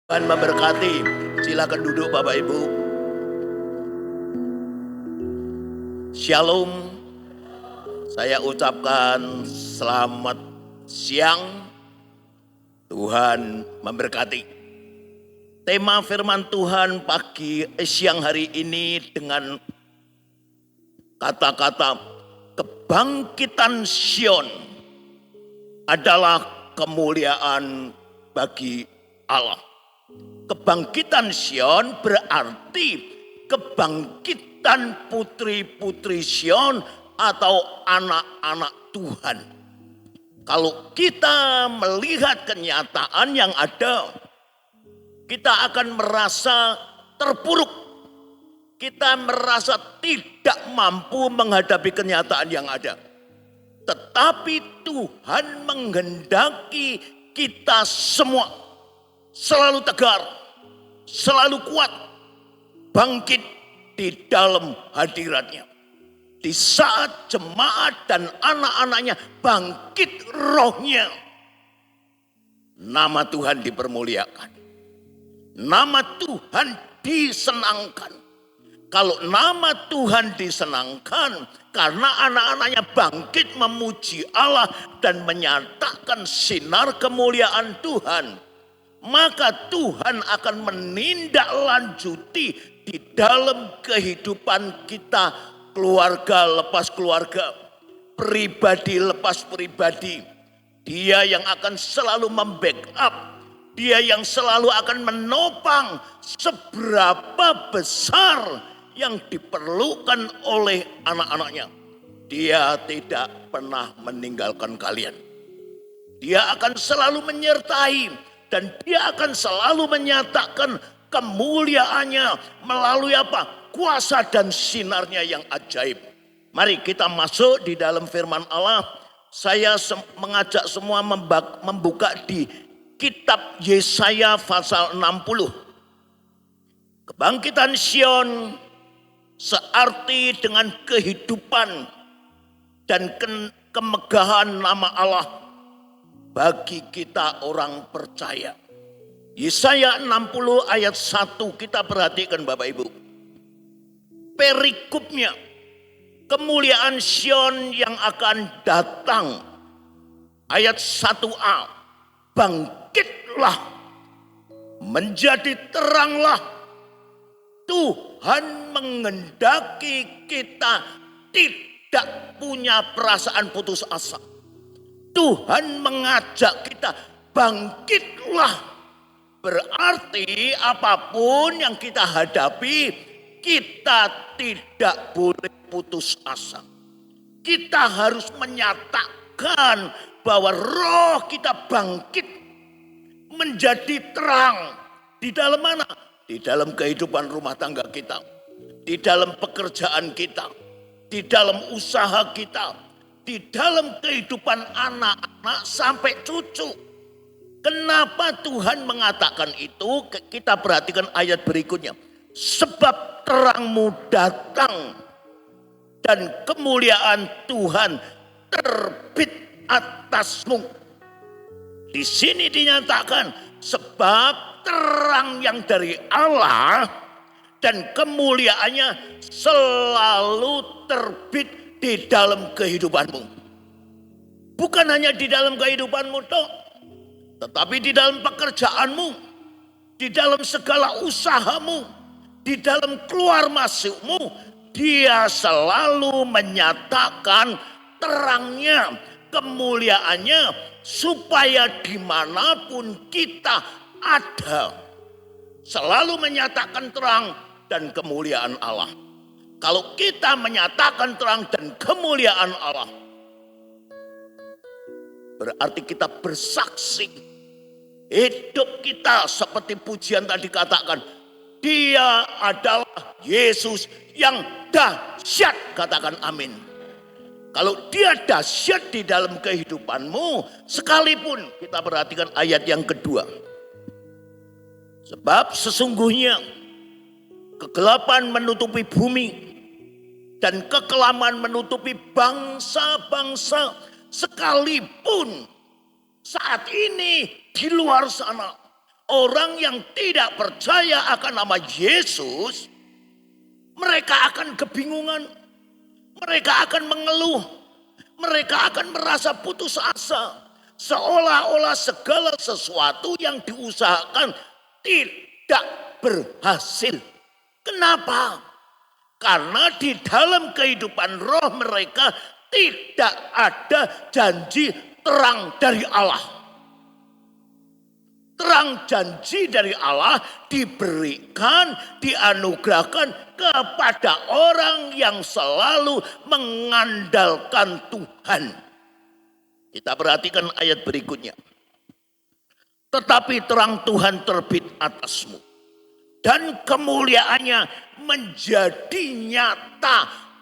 Tuhan memberkati. Silakan duduk Bapak Ibu. Shalom. Saya ucapkan selamat siang. Tuhan memberkati. Tema firman Tuhan siang hari ini dengan kata-kata kebangkitan Sion adalah kemuliaan bagi Allah. Kebangkitan Sion berarti kebangkitan putri-putri Sion atau anak-anak Tuhan. Kalau kita melihat kenyataan yang ada, kita akan merasa terpuruk. Kita merasa tidak mampu menghadapi kenyataan yang ada. Tetapi Tuhan menghendaki kita semua selalu tegar, selalu kuat, bangkit di dalam hadiratnya. Di saat jemaat dan anak-anaknya bangkit rohnya, nama Tuhan dipermuliakan. Nama Tuhan disenangkan. Kalau nama Tuhan disenangkan karena anak-anaknya bangkit memuji Allah dan menyatakan sinar kemuliaan Tuhan, maka Tuhan akan menindaklanjuti di dalam kehidupan kita, keluarga lepas keluarga, pribadi lepas pribadi. Dia yang akan selalu membackup, dia yang selalu akan menopang seberapa besar yang diperlukan oleh anak-anaknya. Dia tidak pernah meninggalkan kalian. Dia akan selalu menyertai dan dia akan selalu menyatakan kemuliaannya melalui apa? Kuasa dan sinarnya yang ajaib. Mari kita masuk di dalam firman Allah. Saya mengajak semua membuka di kitab Yesaya pasal 60. Kebangkitan Sion searti dengan kehidupan dan kemegahan nama Allah bagi kita orang percaya. Yesaya 60 ayat 1 kita perhatikan Bapak Ibu. Perikopnya, kemuliaan Sion yang akan datang. Ayat 1a, bangkitlah, menjadi teranglah. Tuhan menghendaki kita tidak punya perasaan putus asa. Tuhan mengajak kita bangkitlah. Berarti apapun yang kita hadapi, kita tidak boleh putus asa. Kita harus menyatakan bahwa roh kita bangkit menjadi terang. Di dalam mana? Di dalam kehidupan rumah tangga kita, di dalam pekerjaan kita, di dalam usaha kita, di dalam kehidupan anak-anak sampai cucu. Kenapa Tuhan mengatakan itu? Kita perhatikan ayat berikutnya. Sebab terangmu datang dan kemuliaan Tuhan terbit atasmu. Di sini dinyatakan sebab terang yang dari Allah dan kemuliaannya selalu terbit di dalam kehidupanmu. Bukan hanya di dalam kehidupanmu toh, tetapi di dalam pekerjaanmu, di dalam segala usahamu, di dalam keluar masukmu, dia selalu menyatakan terangnya, kemuliaannya, supaya dimanapun kita ada, selalu menyatakan terang dan kemuliaan Allah. Kalau kita menyatakan terang dan kemuliaan Allah, berarti kita bersaksi. Hidup kita seperti pujian tadi katakan, dia adalah Yesus yang dahsyat. Katakan amin. Kalau dia dahsyat di dalam kehidupanmu, sekalipun kita perhatikan ayat yang kedua. Sebab sesungguhnya kegelapan menutupi bumi dan kekelaman menutupi bangsa-bangsa, sekalipun saat ini di luar sana orang yang tidak percaya akan nama Yesus, mereka akan kebingungan, mereka akan mengeluh, mereka akan merasa putus asa. Seolah-olah segala sesuatu yang diusahakan tidak berhasil. Kenapa? Karena di dalam kehidupan roh mereka tidak ada janji terang dari Allah. Terang janji dari Allah diberikan, dianugerahkan kepada orang yang selalu mengandalkan Tuhan. Kita perhatikan ayat berikutnya. Tetapi terang Tuhan terbit atasmu, dan kemuliaannya menjadi nyata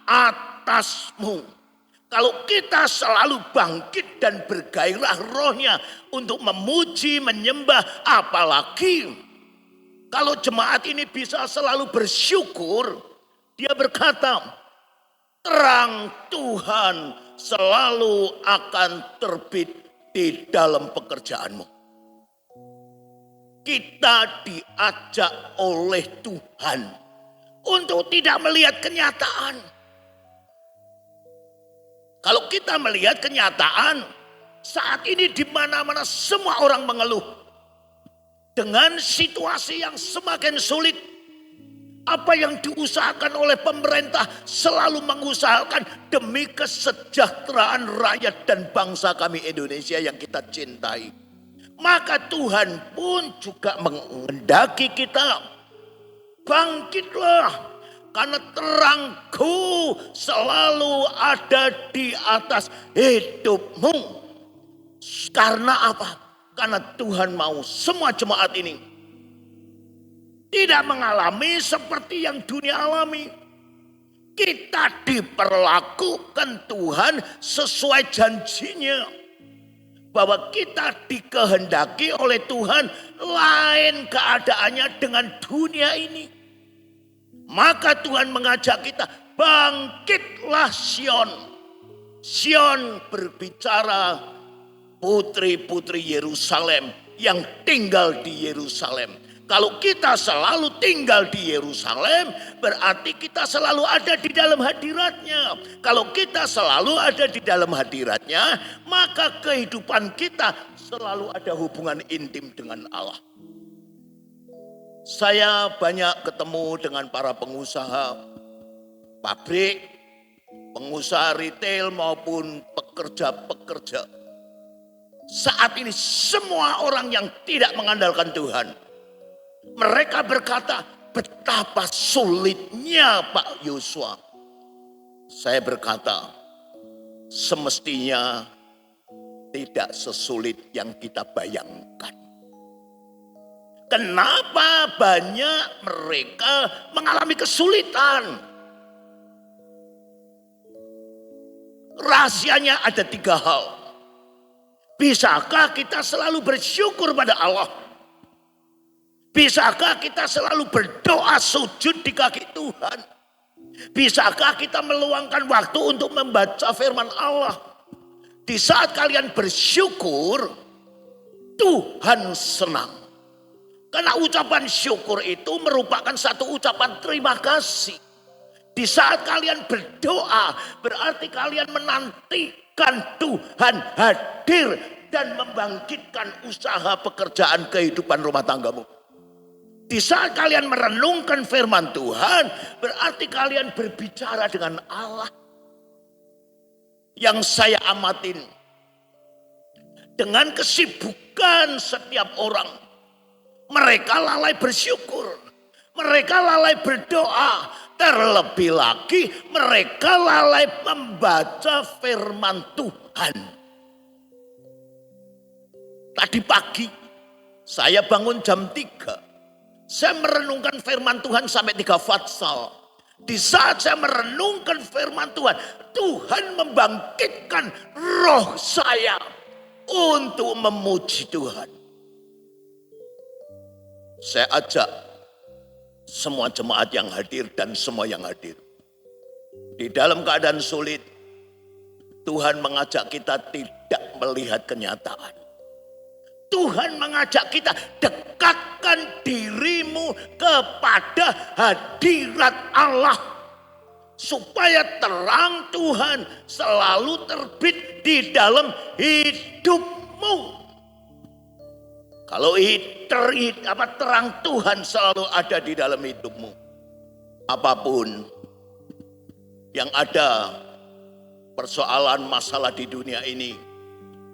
atasmu. Kalau kita selalu bangkit dan bergairah rohnya untuk memuji, menyembah, apalagi kalau jemaat ini bisa selalu bersyukur, dia berkata, terang Tuhan selalu akan terbit di dalam pekerjaanmu. Kita diajak oleh Tuhan untuk tidak melihat kenyataan. Kalau kita melihat kenyataan, saat ini di mana-mana semua orang mengeluh dengan situasi yang semakin sulit. Apa yang diusahakan oleh pemerintah selalu mengusahakan demi kesejahteraan rakyat dan bangsa kami Indonesia yang kita cintai. Maka Tuhan pun juga menghendaki kita, bangkitlah, karena terangku selalu ada di atas hidupmu. Karena apa? Karena Tuhan mau semua jemaat ini tidak mengalami seperti yang dunia alami. Kita diperlakukan Tuhan sesuai janjinya. Bahwa kita dikehendaki oleh Tuhan lain keadaannya dengan dunia ini. Maka Tuhan mengajak kita, bangkitlah Sion. Sion berbicara putri-putri Yerusalem yang tinggal di Yerusalem. Kalau kita selalu tinggal di Yerusalem, berarti kita selalu ada di dalam hadiratnya. Kalau kita selalu ada di dalam hadiratnya, maka kehidupan kita selalu ada hubungan intim dengan Allah. Saya banyak ketemu dengan para pengusaha pabrik, pengusaha retail maupun pekerja-pekerja. Saat ini semua orang yang tidak mengandalkan Tuhan, mereka berkata, betapa sulitnya Pak Yosua. Saya berkata, semestinya tidak sesulit yang kita bayangkan. Kenapa banyak mereka mengalami kesulitan? Rahasianya ada 3 hal. Bisakah kita selalu bersyukur pada Allah? Bisakah kita selalu berdoa sujud di kaki Tuhan? Bisakah kita meluangkan waktu untuk membaca firman Allah? Di saat kalian bersyukur, Tuhan senang. Karena ucapan syukur itu merupakan satu ucapan terima kasih. Di saat kalian berdoa, berarti kalian menantikan Tuhan hadir dan membangkitkan usaha pekerjaan kehidupan rumah tanggamu. Di saat kalian merenungkan firman Tuhan, berarti kalian berbicara dengan Allah. Yang saya amatin, dengan kesibukan setiap orang, mereka lalai bersyukur, mereka lalai berdoa, terlebih lagi mereka lalai membaca firman Tuhan. Tadi pagi saya bangun jam 3. Saya merenungkan firman Tuhan sampai 3 fatsal. Di saat saya merenungkan firman Tuhan, Tuhan membangkitkan roh saya untuk memuji Tuhan. Saya ajak semua jemaat yang hadir dan semua yang hadir. Di dalam keadaan sulit, Tuhan mengajak kita tidak melihat kenyataan. Tuhan mengajak kita, dekatkan dirimu kepada hadirat Allah. Supaya terang Tuhan selalu terbit di dalam hidupmu. Kalau terang Tuhan selalu ada di dalam hidupmu, apapun yang ada, persoalan masalah di dunia ini,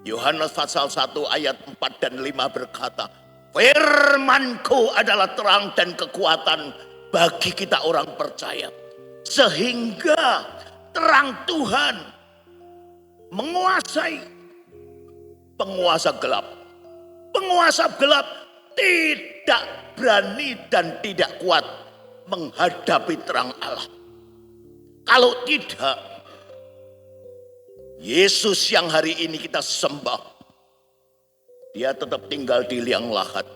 Yohanes pasal 1 ayat 4 dan 5 berkata, firman-Ku adalah terang dan kekuatan bagi kita orang percaya. Sehingga terang Tuhan menguasai penguasa gelap. Penguasa gelap tidak berani dan tidak kuat menghadapi terang Allah. Kalau tidak, Yesus yang hari ini kita sembah, dia tetap tinggal di liang lahat.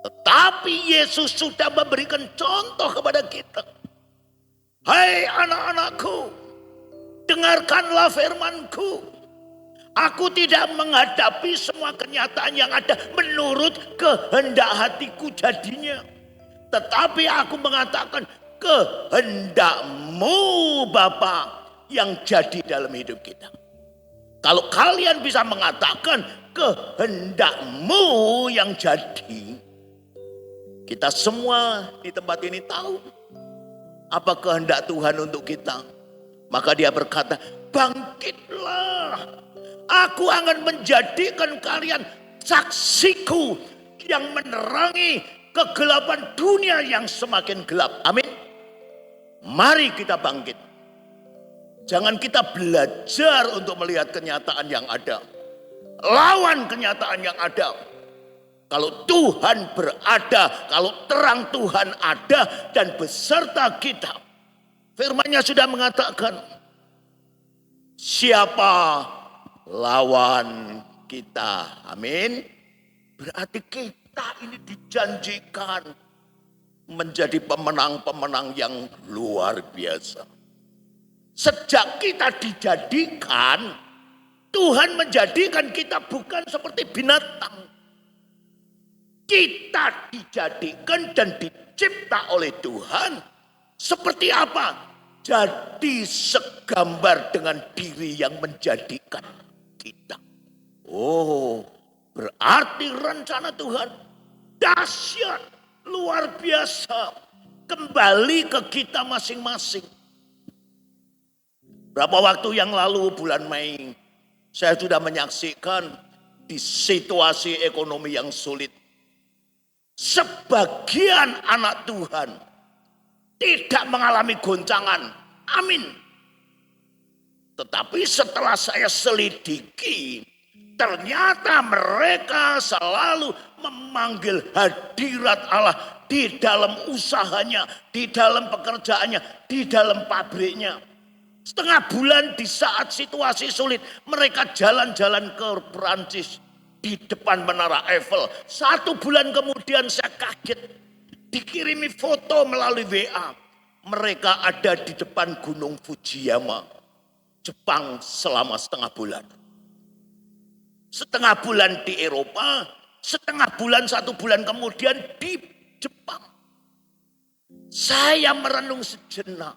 Tetapi Yesus sudah memberikan contoh kepada kita. Hai anak-anakku, dengarkanlah firman-Ku. Aku tidak menghadapi semua kenyataan yang ada menurut kehendak hatiku jadinya. Tetapi aku mengatakan kehendak-Mu Bapa yang jadi dalam hidup kita. Kalau kalian bisa mengatakan kehendak-Mu yang jadi, kita semua di tempat ini tahu apa kehendak Tuhan untuk kita. Maka dia berkata, bangkitlah. Aku akan menjadikan kalian saksiku yang menerangi kegelapan dunia yang semakin gelap. Amin. Mari kita bangkit. Jangan kita belajar untuk melihat kenyataan yang ada. Lawan kenyataan yang ada. Kalau Tuhan berada, kalau terang Tuhan ada dan beserta kita. Firman-Nya sudah mengatakan, siapa lawan kita? Amin. Berarti kita ini dijanjikan menjadi pemenang-pemenang yang luar biasa. Sejak kita dijadikan, Tuhan menjadikan kita bukan seperti binatang. Kita dijadikan dan dicipta oleh Tuhan seperti apa? Jadi segambar dengan diri yang menjadikan kita. Oh, berarti rencana Tuhan dahsyat, luar biasa, kembali ke kita masing-masing. Berapa waktu yang lalu, bulan Mei, saya sudah menyaksikan di situasi ekonomi yang sulit. Sebagian anak Tuhan tidak mengalami goncangan. Amin. Tetapi setelah saya selidiki, ternyata mereka selalu memanggil hadirat Allah di dalam usahanya, di dalam pekerjaannya, di dalam pabriknya. Setengah bulan di saat situasi sulit, mereka jalan-jalan ke Perancis. Di depan Menara Eiffel. 1 bulan kemudian saya kaget. Dikirimi foto melalui WA. Mereka ada di depan Gunung Fujiyama. Jepang selama setengah bulan. Setengah bulan di Eropa. Setengah bulan, 1 bulan kemudian di Jepang. Saya merenung sejenak.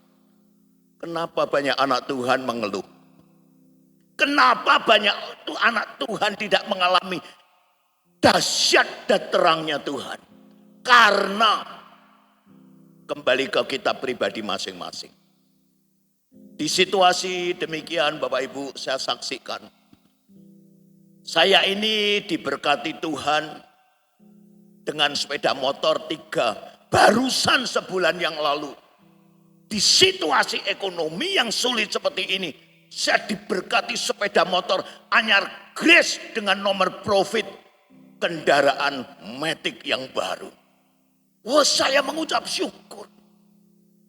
Kenapa banyak anak Tuhan mengeluh? Kenapa banyak anak Tuhan tidak mengalami dahsyat dan terangnya Tuhan? Karena kembali ke kita pribadi masing-masing. Di situasi demikian Bapak Ibu saya saksikan. Saya ini diberkati Tuhan dengan sepeda motor 3 barusan sebulan yang lalu. Di situasi ekonomi yang sulit seperti ini, saya diberkati sepeda motor anyar Grace dengan nomor profit kendaraan Matic yang baru. Oh, saya mengucap syukur.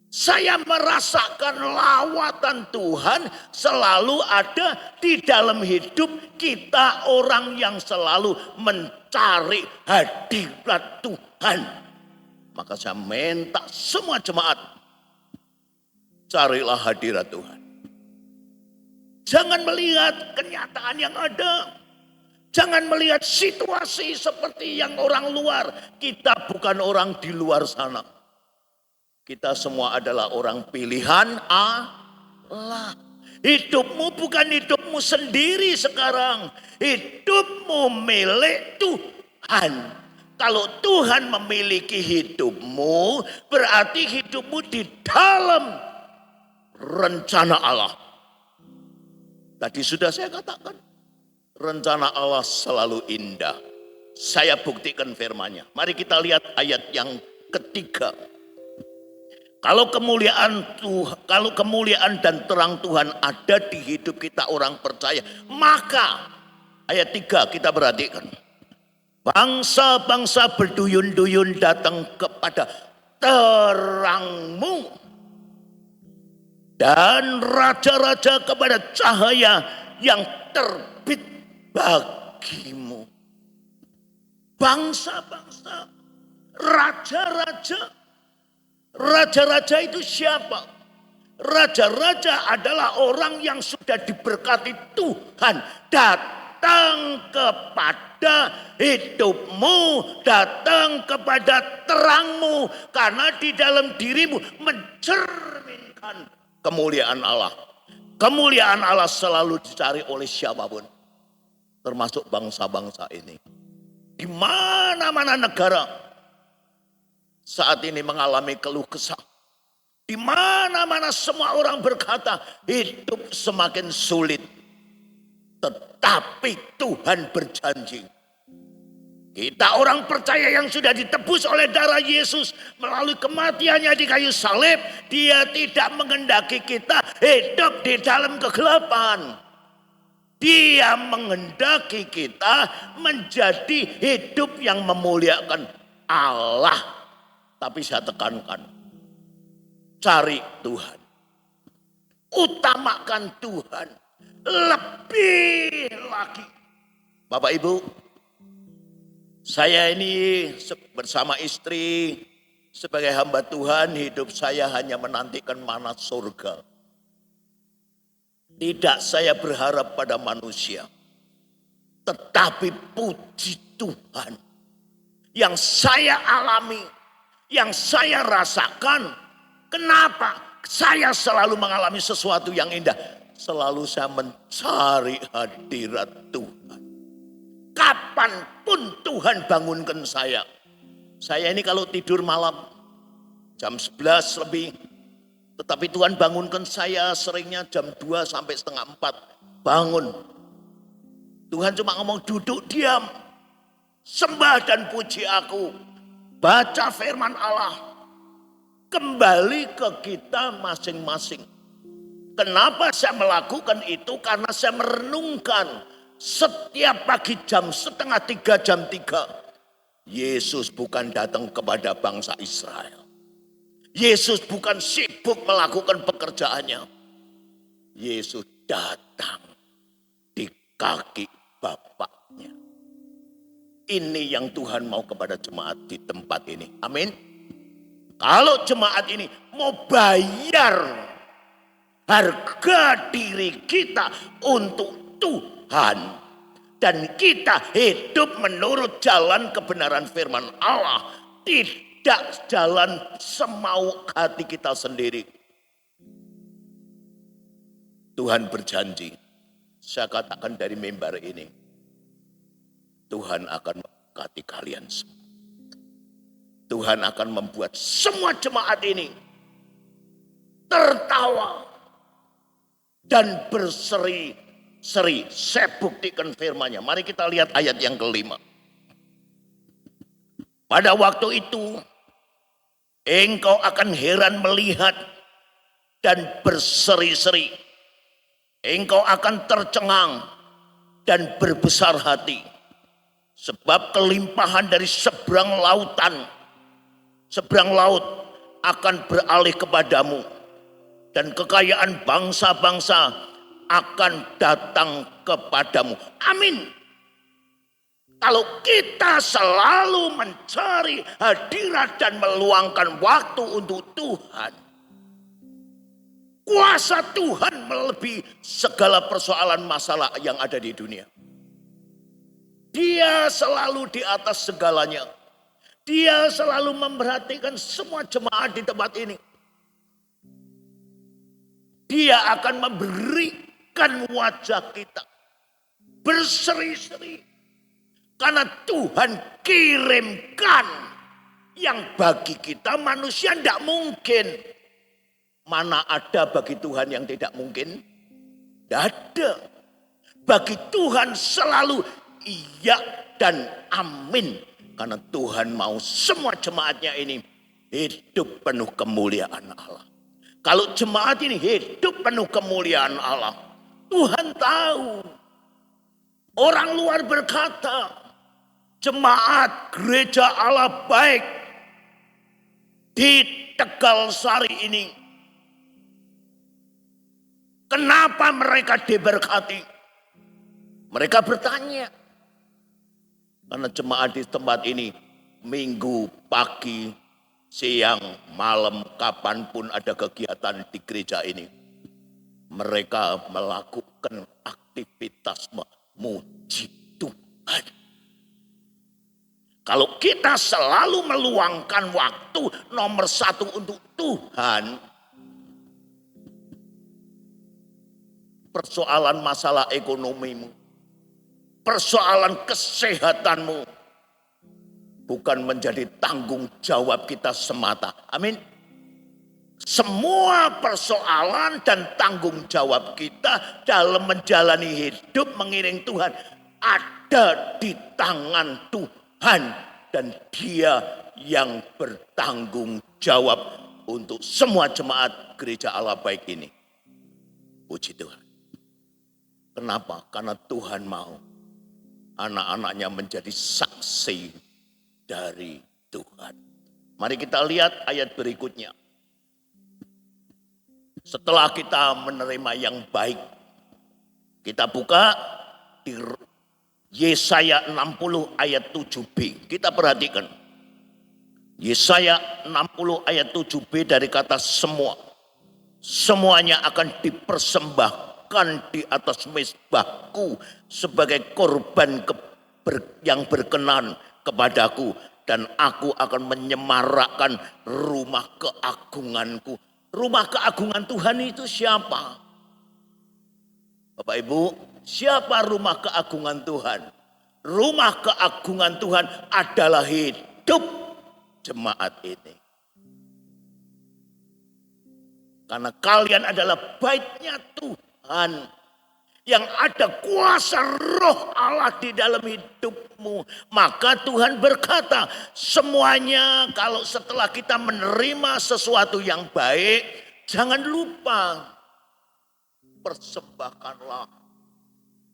Saya merasakan lawatan Tuhan selalu ada di dalam hidup kita, orang yang selalu mencari hadirat Tuhan. Maka saya minta semua jemaat, carilah hadirat Tuhan. Jangan melihat kenyataan yang ada. Jangan melihat situasi seperti yang orang luar. Kita bukan orang di luar sana. Kita semua adalah orang pilihan Allah. Hidupmu bukan hidupmu sendiri sekarang. Hidupmu milik Tuhan. Kalau Tuhan memiliki hidupmu, berarti hidupmu di dalam rencana Allah. Tadi sudah saya katakan, rencana Allah selalu indah. Saya buktikan firman-Nya. Mari kita lihat ayat yang ketiga. Kalau kemuliaan dan terang Tuhan ada di hidup kita orang percaya, maka ayat 3 kita perhatikan. Bangsa-bangsa berduyun-duyun datang kepada terang-Mu, dan raja-raja kepada cahaya yang terbit bagimu. Bangsa-bangsa, raja-raja. Raja-raja itu siapa? Raja-raja adalah orang yang sudah diberkati Tuhan. Datang kepada hidupmu, datang kepada terang-Mu. Karena di dalam dirimu mencerminkan kemuliaan Allah. Kemuliaan Allah selalu dicari oleh siapapun. Termasuk bangsa-bangsa ini. Di mana-mana negara saat ini mengalami keluh kesah. Di mana-mana semua orang berkata hidup semakin sulit. Tetapi Tuhan berjanji. Kita orang percaya yang sudah ditebus oleh darah Yesus melalui kematiannya di kayu salib. Dia tidak menghendaki kita hidup di dalam kegelapan. Dia menghendaki kita menjadi hidup yang memuliakan Allah. Tapi saya tekankan, cari Tuhan, utamakan Tuhan lebih lagi. Bapak Ibu, saya ini bersama istri sebagai hamba Tuhan, hidup saya hanya menantikan mana surga. Tidak saya berharap pada manusia, tetapi puji Tuhan yang saya alami, yang saya rasakan. Kenapa saya selalu mengalami sesuatu yang indah? Selalu saya mencari hadirat Tuhan. Kapanpun Tuhan bangunkan saya. Saya ini kalau tidur malam jam 11 lebih. Tetapi Tuhan bangunkan saya seringnya jam 2 sampai setengah 4. Bangun. Tuhan cuma ngomong duduk diam. Sembah dan puji aku. Baca firman Allah. Kembali ke kita masing-masing. Kenapa saya melakukan itu? Karena saya merenungkan setiap pagi jam 2:30 jam 3. Yesus bukan datang kepada bangsa Israel. Yesus bukan sibuk melakukan pekerjaannya. Yesus datang di kaki Bapaknya. Ini yang Tuhan mau kepada jemaat di tempat ini. Amin. Kalau jemaat ini mau bayar harga diri kita untuk Tuhan. Dan kita hidup menurut jalan kebenaran firman Allah. Tidak jalan semau hati kita sendiri. Tuhan berjanji. Saya katakan dari mimbar ini. Tuhan akan memberkati kalian semua. Tuhan akan membuat semua jemaat ini tertawa dan berseri-seri. Saya buktikan firman-Nya. Mari kita lihat ayat yang kelima. Pada waktu itu engkau akan heran melihat dan berseri-seri. Engkau akan tercengang dan berbesar hati. Sebab kelimpahan dari seberang lautan, seberang laut akan beralih kepadamu. Dan kekayaan bangsa-bangsa akan datang kepadamu. Amin. Kalau kita selalu mencari hadirat dan meluangkan waktu untuk Tuhan, kuasa Tuhan melebihi segala persoalan masalah yang ada di dunia. Dia selalu di atas segalanya. Dia selalu memperhatikan semua jemaat di tempat ini. Dia akan memberikan wajah kita berseri-seri. Karena Tuhan kirimkan yang bagi kita manusia tidak mungkin. Mana ada bagi Tuhan yang tidak mungkin? Tidak ada. Bagi Tuhan selalu iya dan amin. Karena Tuhan mau semua jemaatnya ini hidup penuh kemuliaan Allah. Kalau jemaat ini hidup penuh kemuliaan Allah, Tuhan tahu. Orang luar berkata, jemaat gereja Allah baik di Tegal Sari ini, kenapa mereka diberkati? Mereka bertanya. Karena jemaat di tempat ini minggu, pagi, siang, malam, kapanpun ada kegiatan di gereja ini. Mereka melakukan aktivitas memuji Tuhan. Kalau kita selalu meluangkan waktu nomor satu untuk Tuhan, persoalan masalah ekonomimu, persoalan kesehatanmu bukan menjadi tanggung jawab kita semata. Amin. Semua persoalan dan tanggung jawab kita dalam menjalani hidup mengiring Tuhan ada di tangan Tuhan. Dan Dia yang bertanggung jawab untuk semua jemaat gereja Allah baik ini. Puji Tuhan. Kenapa? Karena Tuhan mau anak-anaknya menjadi saksi dari Tuhan. Mari kita lihat ayat berikutnya. Setelah kita menerima yang baik, kita buka di Yesaya 60 ayat 7b. Kita perhatikan. Yesaya 60 ayat 7b dari kata semua. Semuanya akan dipersembahkan di atas mezbahku sebagai korban yang berkenan kepadaku. Dan aku akan menyemarakkan rumah keagunganku. Rumah keagungan Tuhan itu siapa? Bapak Ibu, siapa rumah keagungan Tuhan? Rumah keagungan Tuhan adalah hidup jemaat ini. Karena kalian adalah baitnya Tuhan. Yang ada kuasa roh Allah di dalam hidupmu. Maka Tuhan berkata, semuanya kalau setelah kita menerima sesuatu yang baik, jangan lupa persembahkanlah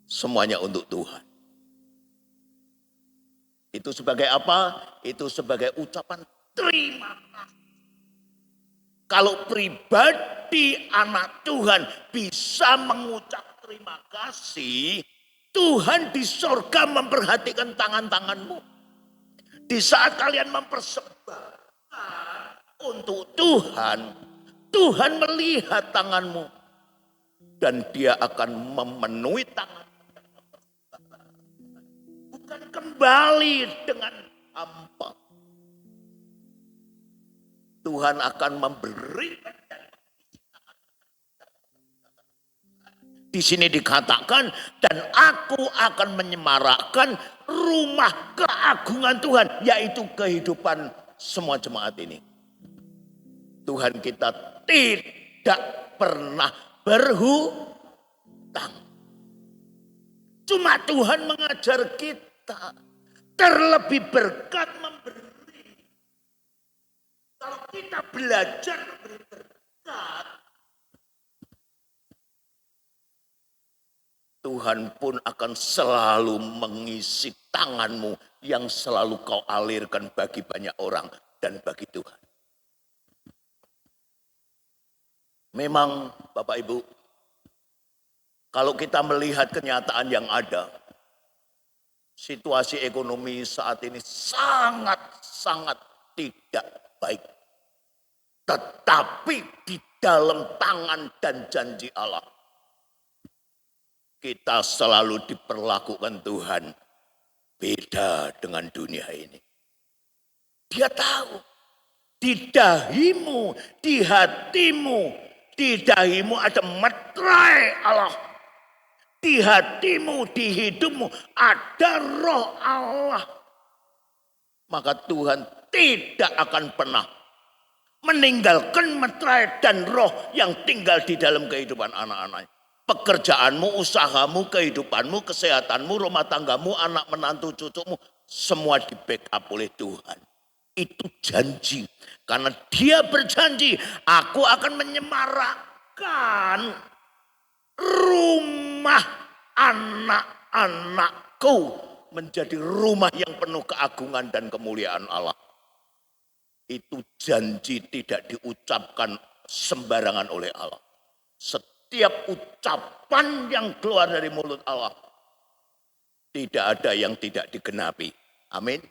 semuanya untuk Tuhan. Itu sebagai apa? Itu sebagai ucapan terima kasih. Kalau pribadi anak Tuhan bisa mengucap terima kasih, Tuhan di sorga memperhatikan tangan-tanganmu. Di saat kalian mempersembahkan untuk Tuhan, Tuhan melihat tanganmu. Dan Dia akan memenuhi tangan. Bukan kembali dengan hampa. Tuhan akan memberikan. Di sini dikatakan, dan aku akan menyemarakkan rumah keagungan Tuhan, yaitu kehidupan semua jemaat ini. Tuhan kita tidak pernah berhutang. Cuma Tuhan mengajar kita terlebih berkat memberi. Kalau kita belajar memberi berkat, Tuhan pun akan selalu mengisi tanganmu yang selalu kau alirkan bagi banyak orang dan bagi Tuhan. Memang Bapak Ibu, kalau kita melihat kenyataan yang ada, situasi ekonomi saat ini sangat-sangat tidak baik. Tetapi di dalam tangan dan janji Allah, kita selalu diperlakukan Tuhan Beda dengan dunia ini. Dia tahu di dahimu, di hatimu, di dahimu ada meterai Allah. Di hatimu, di hidupmu ada roh Allah. Maka Tuhan tidak akan pernah meninggalkan meterai dan roh yang tinggal di dalam kehidupan anak-anaknya. Pekerjaanmu, usahamu, kehidupanmu, kesehatanmu, rumah tanggamu, anak menantu cucumu, semua di backup oleh Tuhan. Itu janji. Karena dia berjanji, aku akan menyemarakkan rumah anak-anakku menjadi rumah yang penuh keagungan dan kemuliaan Allah. Itu janji tidak diucapkan sembarangan oleh Allah. Setiap ucapan yang keluar dari mulut Allah tidak ada yang tidak digenapi. Amin.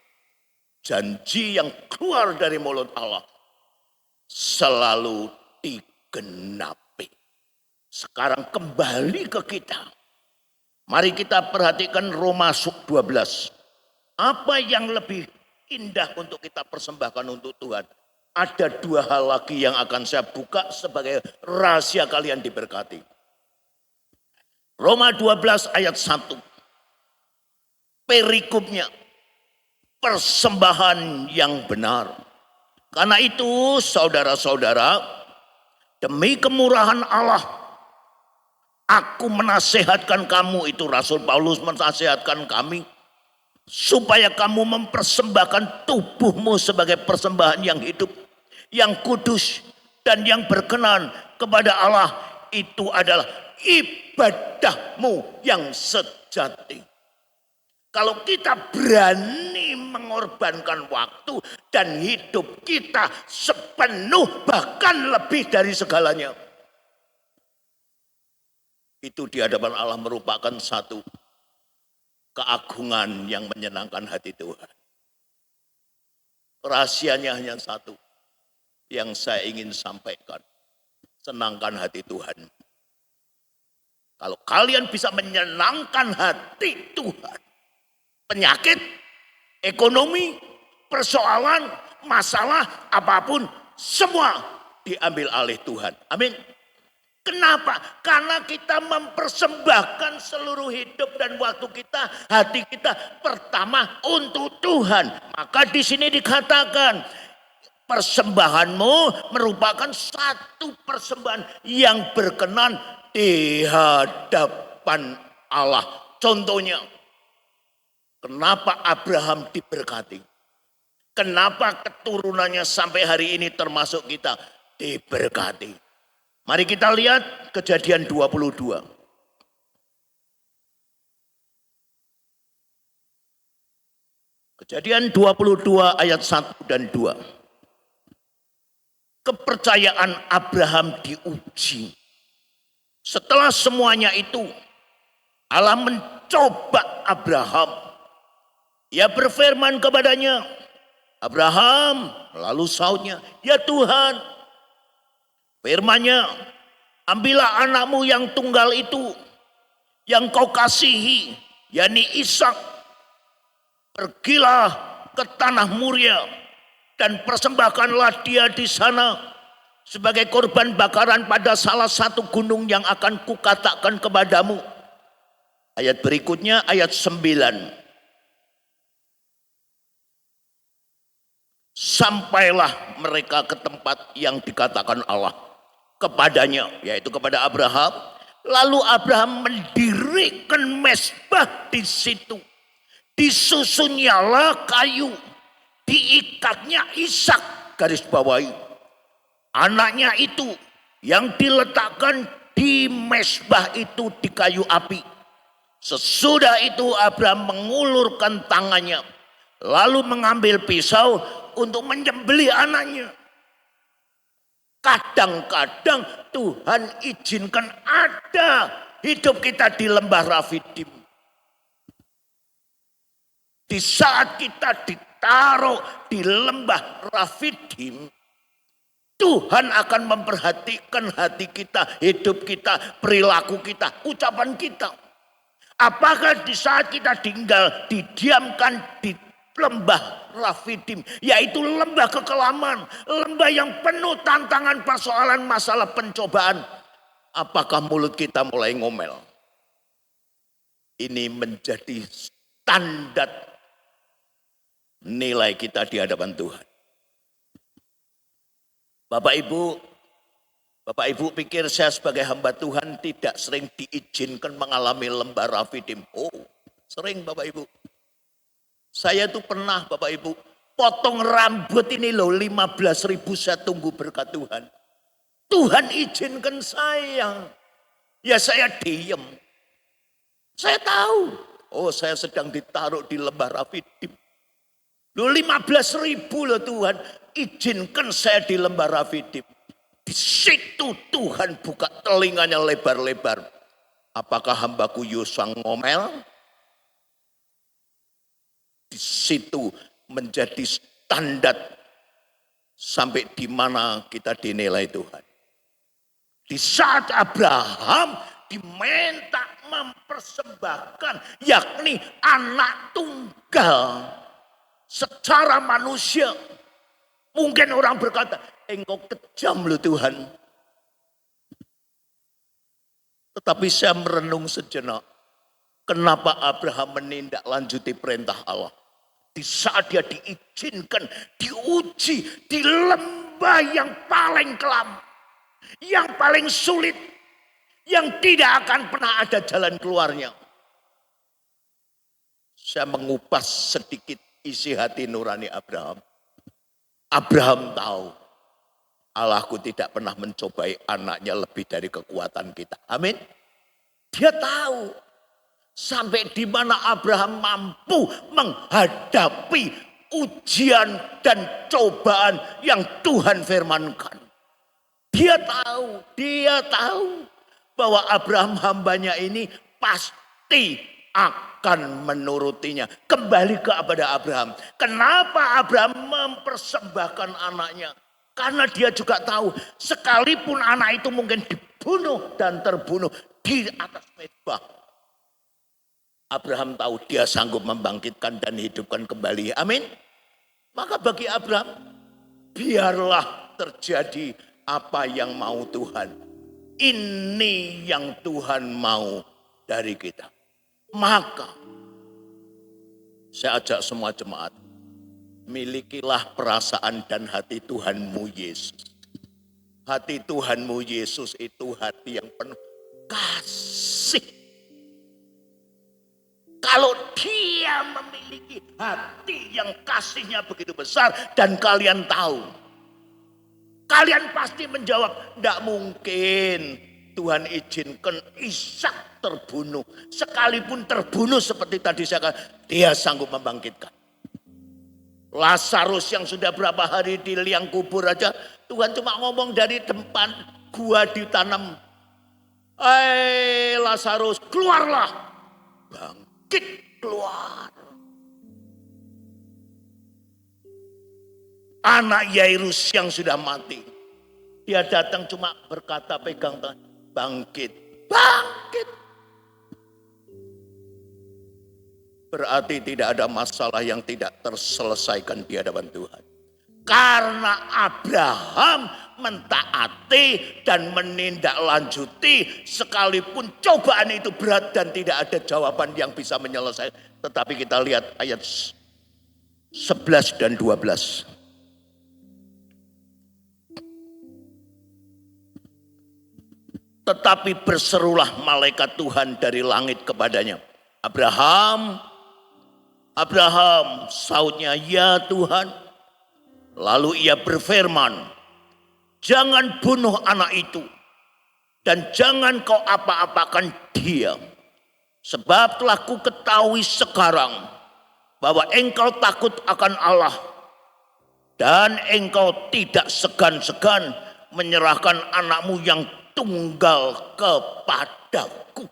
Janji yang keluar dari mulut Allah selalu digenapi. Sekarang kembali ke kita. Mari kita perhatikan Roma 12. Apa yang lebih indah untuk kita persembahkan untuk Tuhan? Ada dua hal lagi yang akan saya buka sebagai rahasia kalian diberkati. Roma 12 ayat 1. Perikopnya, persembahan yang benar. Karena itu saudara-saudara, demi kemurahan Allah, aku menasehatkan kamu, itu Rasul Paulus menasehatkan kami, supaya kamu mempersembahkan tubuhmu sebagai persembahan yang hidup, yang kudus, dan yang berkenan kepada Allah. Itu adalah ibadahmu yang sejati. Kalau kita berani mengorbankan waktu dan hidup kita sepenuh, bahkan lebih dari segalanya, itu di hadapan Allah merupakan satu keagungan yang menyenangkan hati Tuhan. Rahasianya hanya satu yang saya ingin sampaikan. Senangkan hati Tuhan. Kalau kalian bisa menyenangkan hati Tuhan, penyakit, ekonomi, persoalan, masalah, apapun, semua diambil alih Tuhan. Amin. Kenapa? Karena kita mempersembahkan seluruh hidup dan waktu kita, hati kita pertama untuk Tuhan. Maka di sini dikatakan persembahanmu merupakan satu persembahan yang berkenan di hadapan Allah. Contohnya, kenapa Abraham diberkati? Kenapa keturunannya sampai hari ini termasuk kita diberkati? Mari kita lihat Kejadian 22. Kejadian 22 ayat 1 dan 2. Kepercayaan Abraham diuji. Setelah semuanya itu, Allah mencoba Abraham. Ia berfirman kepadanya, Abraham, lalu sautnya, ya Tuhan. Firman-Nya, ambillah anakmu yang tunggal itu, yang kau kasihi, yakni Ishak. Pergilah ke tanah Moria dan persembahkanlah dia di sana sebagai korban bakaran pada salah satu gunung yang akan kukatakan kepadamu. Ayat berikutnya, ayat 9. Sampailah mereka ke tempat yang dikatakan Allah kepadanya, yaitu kepada Abraham. Lalu Abraham mendirikan mezbah di situ. Disusunnyalah kayu, diikatnya Ishak, garis bawahi, anaknya itu, yang diletakkan di mezbah itu di kayu api. Sesudah itu Abraham mengulurkan tangannya, lalu mengambil pisau untuk menyembelih anaknya. Kadang-kadang Tuhan izinkan ada hidup kita di lembah Rafidim. Di saat kita ditaruh di lembah Rafidim, Tuhan akan memperhatikan hati kita, hidup kita, perilaku kita, ucapan kita. Apakah di saat kita tinggal didiamkan di lembah Rafidim, yaitu lembah kekelaman, lembah yang penuh tantangan, persoalan, masalah, pencobaan, apakah mulut kita mulai ngomel? Ini menjadi standar nilai kita di hadapan Tuhan. Bapak Ibu pikir saya sebagai hamba Tuhan tidak sering diizinkan mengalami lembah Rafidim? Oh, sering Bapak Ibu. Saya tuh pernah Bapak Ibu potong rambut ini loh 15.000 saya tunggu berkat Tuhan. Tuhan izinkan saya. Ya saya diem. Saya tahu. Oh saya sedang ditaruh di lembah Rafidim. Loh 15.000 loh Tuhan. Izinkan saya di lembah Rafidim. Di situ Tuhan buka telinganya lebar-lebar. Apakah hambaku Yosua ngomel? Di situ menjadi standar sampai di mana kita dinilai Tuhan. Di saat Abraham diminta mempersembahkan, yakni anak tunggal secara manusia. Mungkin orang berkata, engkau kejam loh Tuhan. Tetapi saya merenung sejenak. Kenapa Abraham menindaklanjuti perintah Allah? Di saat dia diizinkan, diuji di lembah yang paling kelam, yang paling sulit, yang tidak akan pernah ada jalan keluarnya. Saya mengupas sedikit isi hati nurani Abraham. Abraham tahu Allahku tidak pernah mencobai anaknya lebih dari kekuatan kita. Amin. Dia tahu sampai di mana Abraham mampu menghadapi ujian dan cobaan yang Tuhan firmankan. Dia tahu bahwa Abraham hambanya ini pasti akan menurutinya. Kembali kepada Abraham. Kenapa Abraham mempersembahkan anaknya? Karena dia juga tahu sekalipun anak itu mungkin dibunuh dan terbunuh di atas mezbah, Abraham tahu dia sanggup membangkitkan dan hidupkan kembali. Amin. Maka bagi Abraham, biarlah terjadi apa yang mau Tuhan. Ini yang Tuhan mau dari kita. Maka saya ajak semua jemaat, milikilah perasaan dan hati Tuhanmu Yesus. Hati Tuhanmu Yesus itu hati yang penuh kasih. Kalau dia memiliki hati yang kasihnya begitu besar dan kalian tahu, kalian pasti menjawab, tidak mungkin Tuhan izinkan Ishak terbunuh. Sekalipun terbunuh seperti tadi saya katakan, dia sanggup membangkitkan. Lazarus yang sudah berapa hari di liang kubur aja, Tuhan cuma ngomong dari depan gua ditanam. Lazarus, keluarlah. Bangkit keluar. Anak Yairus yang sudah mati, dia datang cuma berkata pegang tangan, bangkit, bangkit. Berarti tidak ada masalah yang tidak terselesaikan di hadapan Tuhan. Karena Abraham mentaati dan menindaklanjuti sekalipun cobaan itu berat dan tidak ada jawaban yang bisa menyelesaikan. Tetapi kita lihat ayat 11 dan 12. Tetapi berserulah malaikat Tuhan dari langit kepadanya. Abraham, Abraham, sautnya, ya Tuhan. Lalu ia berfirman, jangan bunuh anak itu dan jangan kau apa-apakan dia. Sebab telah ku ketahui sekarang bahwa engkau takut akan Allah dan engkau tidak segan-segan menyerahkan anakmu yang tunggal kepadaku.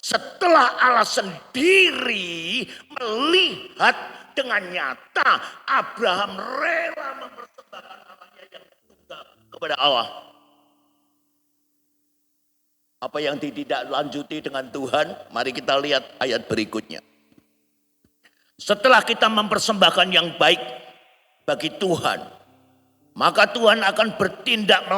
Setelah Allah sendiri melihat dengan nyata Abraham rela mempersembahkan anaknya yang tunggal kepada Allah. Apa yang ditindaklanjuti dengan Tuhan? Mari kita lihat ayat berikutnya. Setelah kita mempersembahkan yang baik bagi Tuhan, maka Tuhan akan bertindak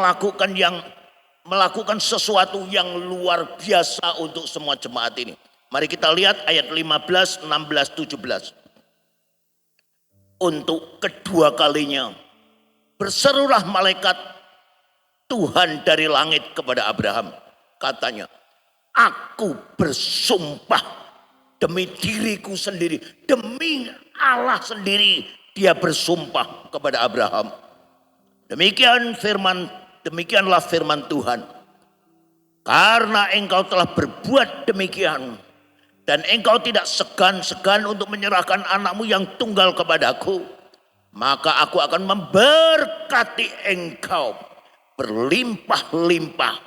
melakukan sesuatu yang luar biasa untuk semua jemaat ini. Mari kita lihat ayat 15, 16, 17. Untuk kedua kalinya berserulah malaikat Tuhan dari langit kepada Abraham. Katanya, aku bersumpah demi diriku sendiri, demi Allah sendiri, dia bersumpah kepada Abraham. Demikianlah firman Tuhan. Karena engkau telah berbuat demikian, dan engkau tidak segan-segan untuk menyerahkan anakmu yang tunggal kepadaku, maka aku akan memberkati engkau berlimpah-limpah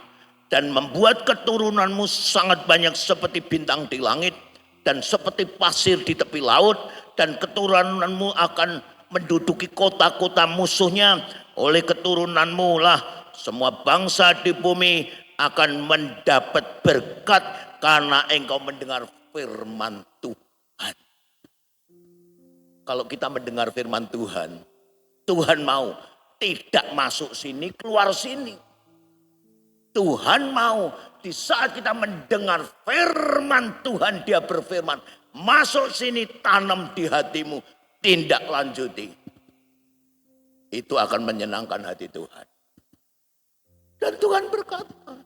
dan membuat keturunanmu sangat banyak seperti bintang di langit dan seperti pasir di tepi laut, dan keturunanmu akan menduduki kota-kota musuhnya. Oleh keturunanmu lah semua bangsa di bumi akan mendapat berkat karena engkau mendengar firman Tuhan. Kalau kita mendengar firman Tuhan, Tuhan mau tidak masuk sini, keluar sini. Tuhan mau di saat kita mendengar firman Tuhan, dia berfirman, masuk sini, tanam di hatimu, tindak lanjuti. Itu akan menyenangkan hati Tuhan. Dan Tuhan berkata,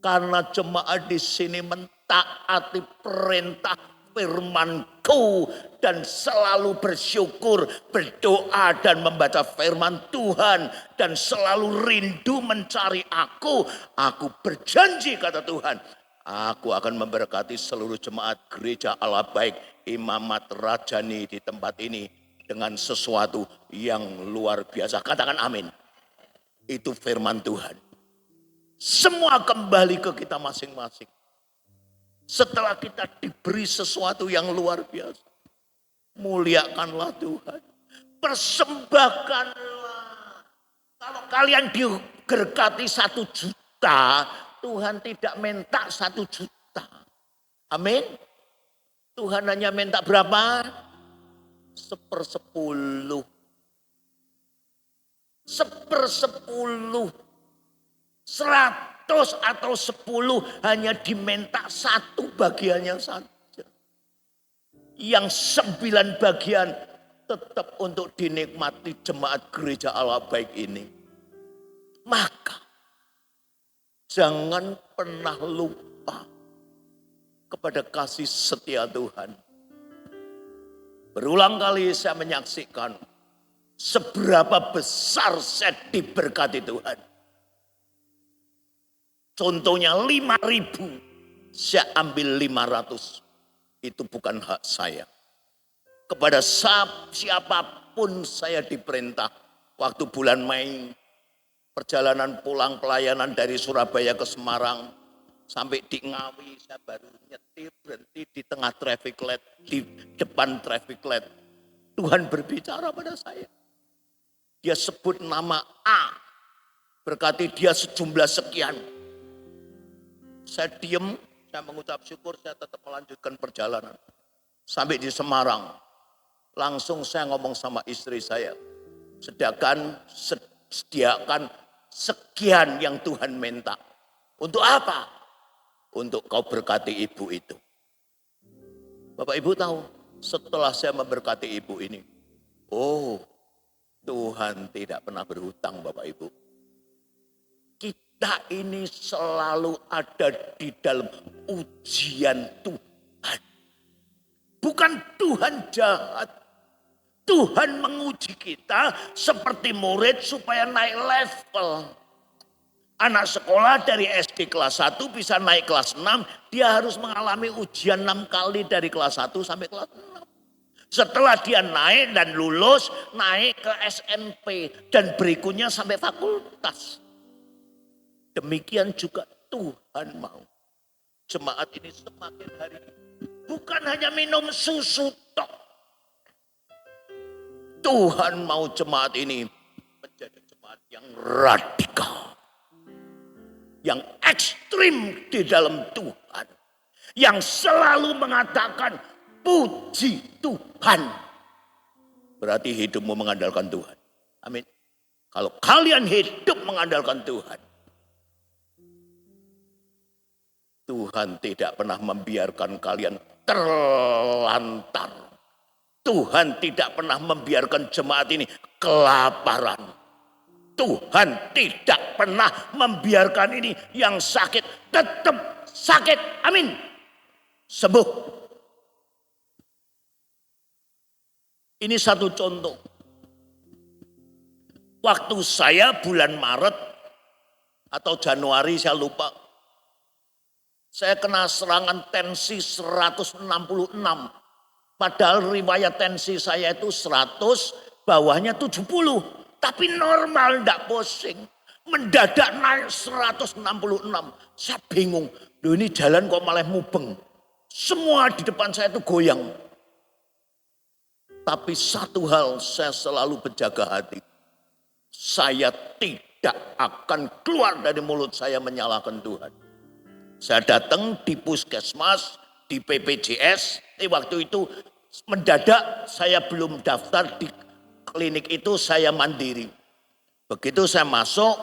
karena jemaat di sini mentaati perintah firman-Ku dan selalu bersyukur, berdoa dan membaca firman Tuhan dan selalu rindu mencari aku berjanji, kata Tuhan, aku akan memberkati seluruh jemaat gereja Allah Baik Imamat Rajani di tempat ini dengan sesuatu yang luar biasa. Katakan amin. Itu firman Tuhan. Semua kembali ke kita masing-masing. Setelah kita diberi sesuatu yang luar biasa, muliakanlah Tuhan. Persembahkanlah. Kalau kalian diberkati 1 juta, Tuhan tidak minta 1 juta. Amin. Tuhan hanya minta berapa? 1/10. 1/10. 100 atau 10 hanya diminta 1 bagiannya saja. Yang 9 bagian tetap untuk dinikmati jemaat gereja Allah Baik ini. Maka jangan pernah lupa kepada kasih setia Tuhan. Berulang kali saya menyaksikan seberapa besar saya diberkati Tuhan. Contohnya 5.000, saya ambil 500. Itu bukan hak saya. Kepada siapapun saya diperintah. Waktu bulan Mei, perjalanan pulang pelayanan dari Surabaya ke Semarang, sampai di Ngawi, saya baru nyetir berhenti di tengah traffic light, di depan traffic light. Tuhan berbicara pada saya. Dia sebut nama A, berkati dia sejumlah sekian. Saya diem, saya mengucap syukur, saya tetap melanjutkan perjalanan. Sampai di Semarang, langsung saya ngomong sama istri saya, sediakan sekian yang Tuhan minta. Untuk apa? Untuk kau berkati ibu itu. Bapak Ibu tahu, setelah saya memberkati ibu ini, oh, Tuhan tidak pernah berhutang, Bapak Ibu. Kita ini selalu ada di dalam ujian Tuhan. Bukan Tuhan jahat. Tuhan menguji kita seperti murid supaya naik level. Anak sekolah dari SD kelas 1 bisa naik kelas 6. Dia harus mengalami ujian 6 kali dari kelas 1 sampai kelas 6. Setelah dia naik dan lulus, naik ke SMP. Dan berikutnya sampai fakultas. Demikian juga Tuhan mau. Jemaat ini semakin hari bukan hanya minum susu tok. Tuhan mau jemaat ini menjadi jemaat yang radikal. yang ekstrim di dalam Tuhan, yang selalu mengatakan puji Tuhan, berarti hidupmu mengandalkan Tuhan. Amin. Kalau kalian hidup mengandalkan Tuhan, Tuhan tidak pernah membiarkan kalian terlantar. Tuhan tidak pernah membiarkan jemaat ini kelaparan. Tuhan tidak pernah membiarkan ini yang sakit tetap sakit. Amin. Sembuh. Ini satu contoh. Waktu saya bulan Maret atau Januari saya lupa. Saya kena serangan tensi 166. Padahal riwayat tensi saya itu 100, bawahnya 70. Tapi normal, tidak pusing. Mendadak naik 166. Saya bingung. Loh, ini jalan kok malah mubeng. Semua di depan saya itu goyang. Tapi satu hal saya selalu berjaga hati. Saya tidak akan keluar dari mulut saya menyalahkan Tuhan. Saya datang di puskesmas, di PPJS. Waktu itu mendadak saya belum daftar di klinik itu, saya mandiri. Begitu saya masuk,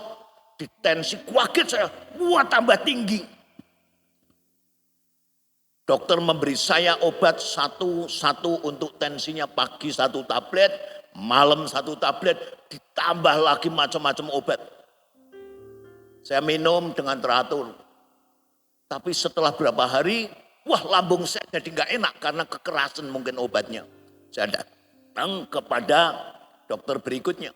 di tensi kaget saya, wah tambah tinggi. Dokter memberi saya obat satu untuk tensinya, pagi 1 tablet, malam 1 tablet, ditambah lagi macam-macam obat. Saya minum dengan teratur. Tapi setelah berapa hari, wah lambung saya jadi nggak enak karena kekerasan mungkin obatnya. Saya datang kepada dokter berikutnya.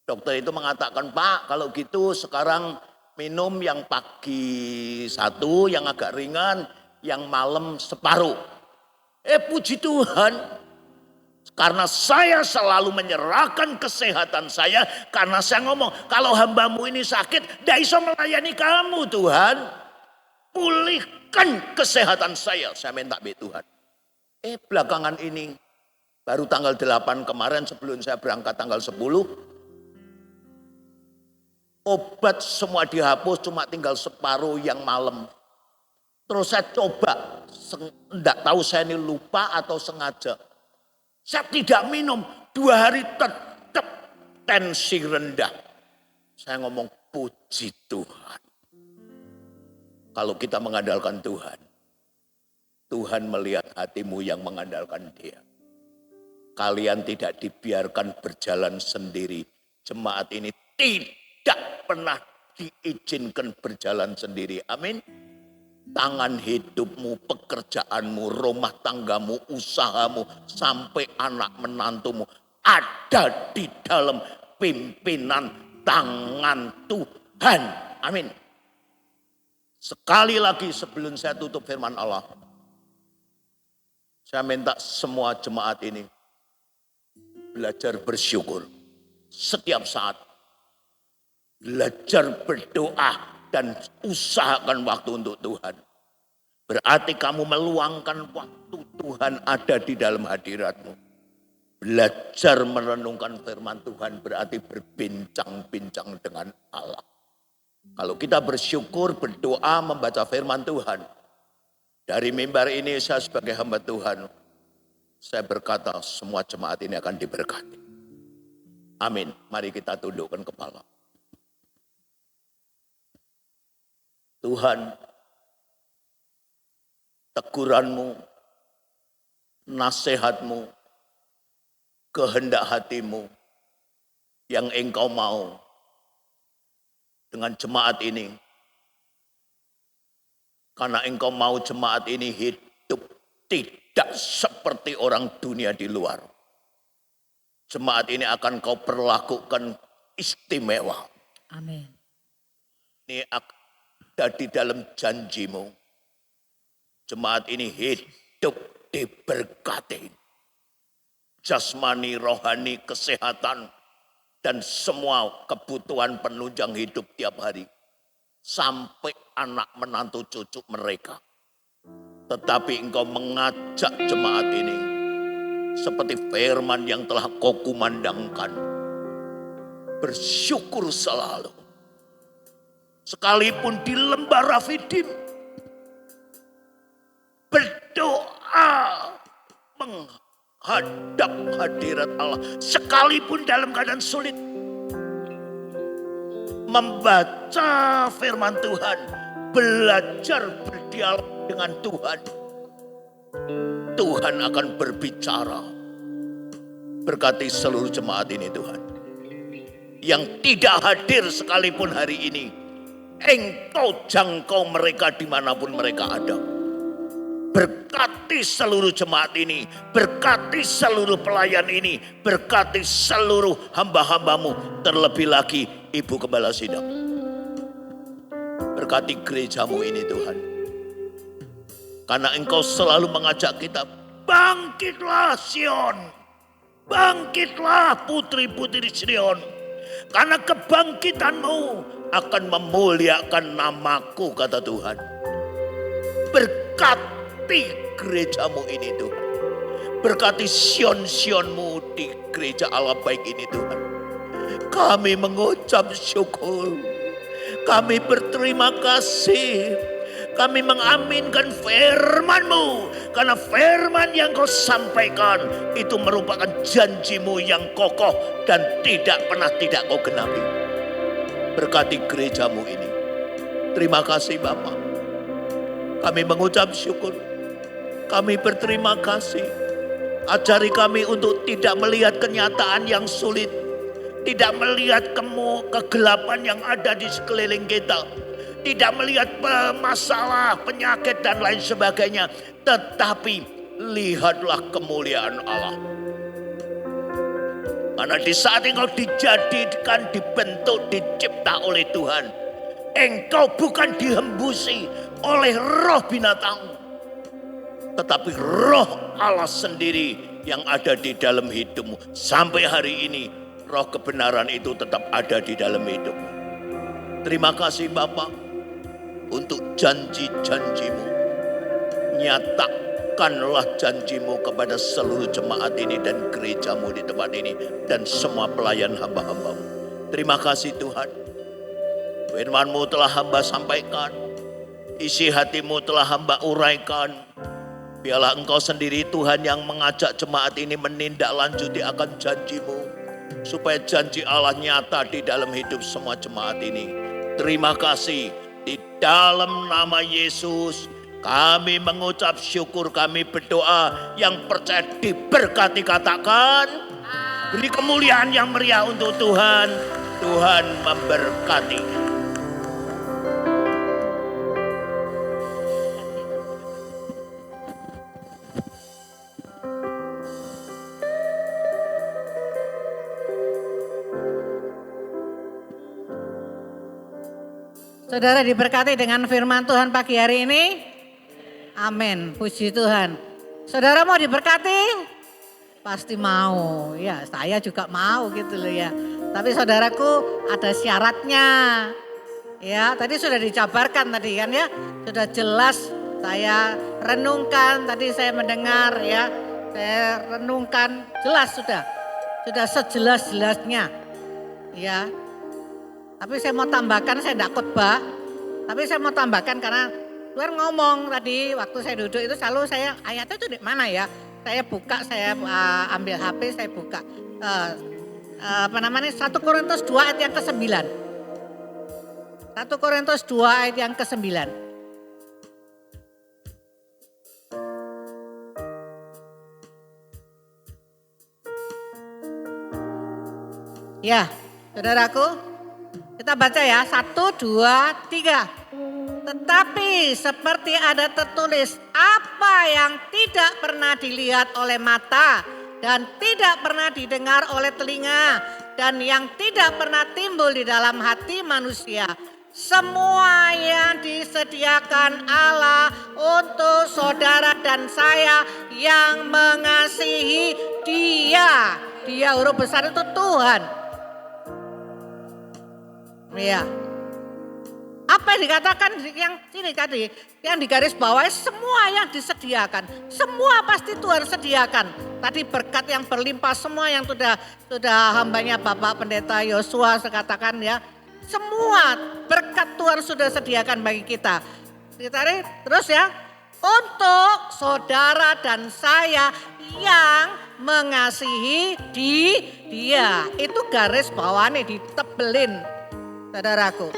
Dokter itu mengatakan, Pak kalau gitu sekarang minum yang pagi 1, yang agak ringan, yang malam separuh. Puji Tuhan. Karena saya selalu menyerahkan kesehatan saya. Karena saya ngomong, kalau hambamu ini sakit, tidak bisa melayani kamu Tuhan. Pulihkan kesehatan saya minta be Tuhan. Belakangan ini, baru tanggal 8 kemarin sebelum saya berangkat tanggal 10, obat semua dihapus, cuma tinggal separuh yang malam. Terus saya coba, enggak tahu saya ini lupa atau sengaja. Saya tidak minum, 2 hari tetap tensi rendah. Saya ngomong puji Tuhan. Kalau kita mengandalkan Tuhan, Tuhan melihat hatimu yang mengandalkan Dia. Kalian tidak dibiarkan berjalan sendiri. Jemaat ini tidak pernah diizinkan berjalan sendiri. Amin. Tangan hidupmu, pekerjaanmu, rumah tanggamu, usahamu, sampai anak menantumu ada di dalam pimpinan tangan Tuhan. Amin. Sekali lagi sebelum saya tutup firman Allah, saya minta semua jemaat ini belajar bersyukur setiap saat. Belajar berdoa dan usahakan waktu untuk Tuhan. Berarti kamu meluangkan waktu Tuhan ada di dalam hadiratmu. Belajar merenungkan firman Tuhan berarti berbincang-bincang dengan Allah. Kalau kita bersyukur, berdoa, membaca firman Tuhan. Dari mimbar ini saya sebagai hamba Tuhan, saya berkata semua jemaat ini akan diberkati. Amin. Mari kita tundukkan kepala. Tuhan, teguranmu, nasihatmu, kehendak hatimu yang engkau mau dengan jemaat ini. Karena engkau mau jemaat ini hidup tidak seperti orang dunia di luar. Jemaat ini akan kau perlakukan istimewa. Amin. Ini ada di dalam janjimu. Jemaat ini hidup diberkati. Jasmani, rohani, kesehatan, dan semua kebutuhan penunjang hidup tiap hari. Sampai anak menantu cucu mereka. Tetapi engkau mengajak jemaat ini seperti firman yang telah kau kumandangkan. Bersyukur selalu. sekalipun di lembah Rafidim, berdoa menghadap hadirat Allah, sekalipun dalam keadaan sulit, membaca firman Tuhan, belajar berdialog dengan Tuhan, Tuhan akan berbicara. Berkati seluruh jemaat ini Tuhan, yang tidak hadir sekalipun hari ini, Engkau jangkau mereka dimanapun mereka ada. Berkati seluruh jemaat ini, berkati seluruh pelayan ini, berkati seluruh hamba-hambamu, terlebih lagi Ibu Gembala Sidang. Berkati gerejamu ini Tuhan, karena Engkau selalu mengajak kita, bangkitlah Sion, bangkitlah putri-putri Sion, karena kebangkitanmu akan memuliakan namaku, kata Tuhan. Berkati gerejamu ini Tuhan, berkati Sion-Sionmu di gereja Allah baik ini Tuhan. Kami mengucap syukur, kami berterima kasih, kami mengaminkan firman-Mu, karena firman yang Kau sampaikan itu merupakan janji-Mu yang kokoh dan tidak pernah tidak Kau genapi. Berkati gerejamu ini. Terima kasih Bapa. Kami mengucap syukur, kami berterima kasih. Ajari kami untuk tidak melihat kenyataan yang sulit, tidak melihat kegelapan yang ada di sekeliling kita, tidak melihat masalah, penyakit dan lain sebagainya, tetapi lihatlah kemuliaan Allah. Karena di saat Engkau dijadikan, dibentuk, dicipta oleh Tuhan, Engkau bukan dihembusi oleh roh binatang, tetapi roh Allah sendiri yang ada di dalam hidupmu. Sampai hari ini roh kebenaran itu tetap ada di dalam hidupmu. Terima kasih Bapa untuk janji-janji-Mu. Nyatakanlah janji-Mu kepada seluruh jemaat ini dan gereja-Mu di tempat ini dan semua pelayan hamba-hamba-Mu. Terima kasih Tuhan. Firman-Mu telah hamba sampaikan, isi hati-Mu telah hamba uraikan. Biarlah Engkau sendiri Tuhan yang mengajak jemaat ini menindaklanjuti akan janji-Mu, supaya janji Allah nyata di dalam hidup semua jemaat ini. Terima kasih. Di dalam nama Yesus kami mengucap syukur, kami berdoa. Yang percaya diberkati katakan, beri kemuliaan yang meriah untuk Tuhan. Tuhan memberkati. Saudara diberkati dengan firman Tuhan pagi hari ini. Amin, puji Tuhan. Saudara mau diberkati? Pasti mau, ya saya juga mau gitu loh ya. Tapi saudaraku ada syaratnya. Ya tadi sudah dijabarkan tadi kan ya. Sudah jelas saya renungkan, tadi saya mendengar ya. Saya renungkan jelas sudah sejelas-jelasnya ya. Tapi saya mau tambahkan, saya tidak khotbah. Tapi saya mau tambahkan karena Tuhan ngomong tadi waktu saya duduk itu selalu saya ayatnya itu di mana ya? Saya buka, saya ambil HP, saya buka. 1 Korintus 2 ayat yang ke-9. 1 Korintus 2 ayat yang ke-9. Ya, saudaraku. Kita baca ya, 1, 2, 3. Tetapi seperti ada tertulis, apa yang tidak pernah dilihat oleh mata dan tidak pernah didengar oleh telinga dan yang tidak pernah timbul di dalam hati manusia. Semua yang disediakan Allah untuk saudara dan saya yang mengasihi Dia. Dia huruf besar itu Tuhan. Ya. Apa yang dikatakan yang ini tadi, yang digaris bawahi semua yang disediakan, semua pasti Tuhan sediakan. Tadi berkat yang berlimpah semua yang sudah hambanya Bapak Pendeta Yosua katakan ya, Semua berkat Tuhan sudah sediakan bagi kita. Ditarik terus ya. Untuk saudara dan saya yang mengasihi dia. Itu garis bawahnya ditebelin, saudaraku.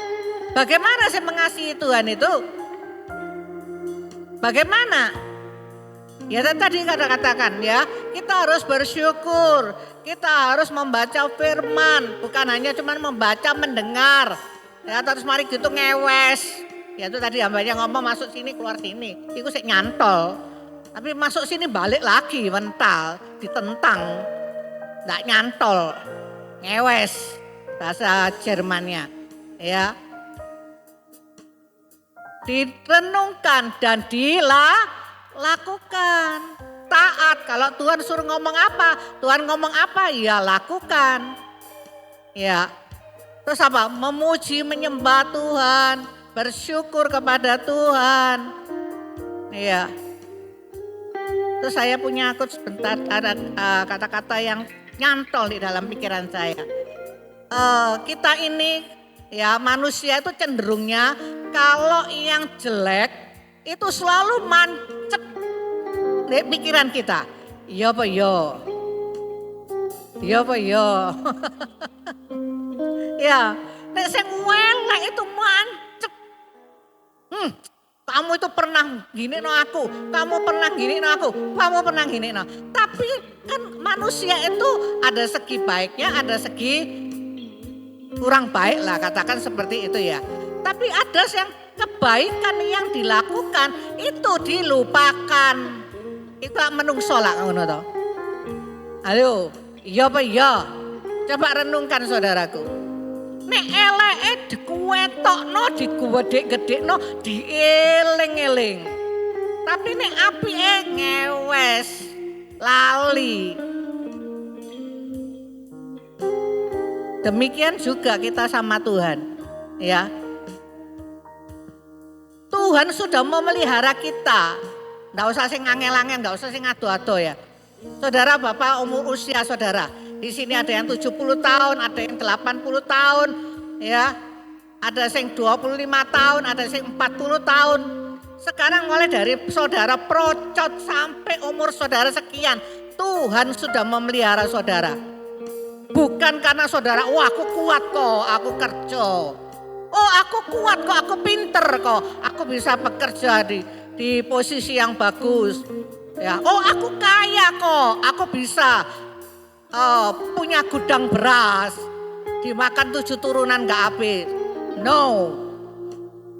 Bagaimana saya mengasihi Tuhan itu? Bagaimana? Ya tadi katakan ya, kita harus bersyukur. Kita harus membaca firman, bukan hanya cuma membaca, mendengar. Ya terus mari gitu ngewes. Ya itu tadi hambanya ngomong masuk sini keluar sini. Itu sih nyantol. Tapi masuk sini balik lagi mental, ditentang. Enggak nyantol. Ngewes bahasa Jermannya. Ya. Direnungkan dan dilakukan. Taat, kalau Tuhan suruh ngomong apa, Tuhan ngomong apa, ya lakukan. Ya. Terus apa? Memuji, menyembah Tuhan, bersyukur kepada Tuhan. Ya. Terus saya punya aku sebentar ada kata-kata yang nyantol di dalam pikiran saya. Kita ini ya manusia itu cenderungnya kalau yang jelek itu selalu mancep di pikiran kita. Iya apa yo? Iya apa yo? Ya, nek sing elek itu mancep. Kamu itu pernah gini no aku, kamu pernah gini no aku, kamu pernah gini no. Tapi kan manusia itu ada segi baiknya, ada segi kurang baik lah, katakan seperti itu ya. Tapi ada yang kebaikan yang dilakukan itu dilupakan. Itu menungso lah ngono to. Ayo, iya apa iya? Coba renungkan saudaraku. Nek eleke dikuwetokno, digedhe-gedhekno, dieling-eling. Tapi nek apike ngewes, lali. Demikian juga kita sama Tuhan, ya. Tuhan sudah memelihara kita. Enggak usah sing angel-angel, enggak usah sing ado-ado ya. Saudara Bapak umur usia saudara. Di sini ada yang 70 tahun, ada yang 80 tahun, ya. Ada yang 25 tahun, ada yang 40 tahun. Sekarang mulai dari saudara procot sampai umur saudara sekian, Tuhan sudah memelihara saudara. Bukan karena saudara, oh aku kuat kok, aku kerja. Oh aku kuat kok, aku pinter kok, aku bisa bekerja di posisi yang bagus. Ya, oh aku kaya kok, aku bisa punya gudang beras, dimakan 7 turunan gak habis. No,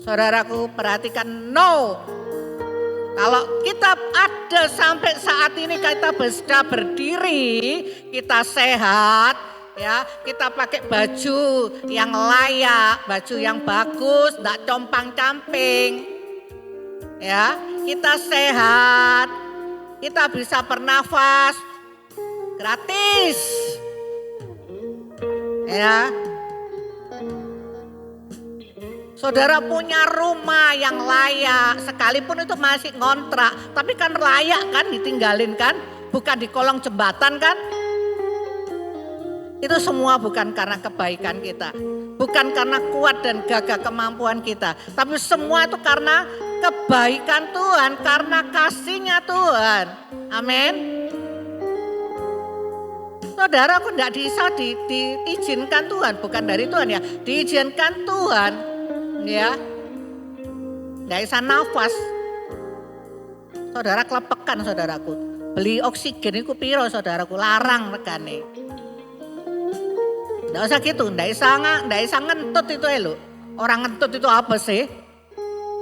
saudaraku perhatikan no. Kalau kita ada sampai saat ini kita bisa berdiri, kita sehat, ya kita pakai baju yang layak, baju yang bagus, gak compang-camping, ya kita sehat, kita bisa bernafas. Gratis, ya. Saudara punya rumah yang layak, sekalipun itu masih ngontrak, tapi kan layak kan ditinggalin kan, bukan di kolong jembatan kan. Itu semua bukan karena kebaikan kita, bukan karena kuat dan gagah kemampuan kita, tapi semua itu karena kebaikan Tuhan, karena kasihnya Tuhan. Amin. Saudara aku tidak bisa diizinkan Tuhan, bukan dari Tuhan ya, diizinkan Tuhan, ya, tidak bisa nafas. Saudara kelepekan saudaraku, beli oksigen itu piro saudaraku, larang regane. Tidak usah gitu, tidak bisa ngentut itu lo. Orang ngentut itu apa sih?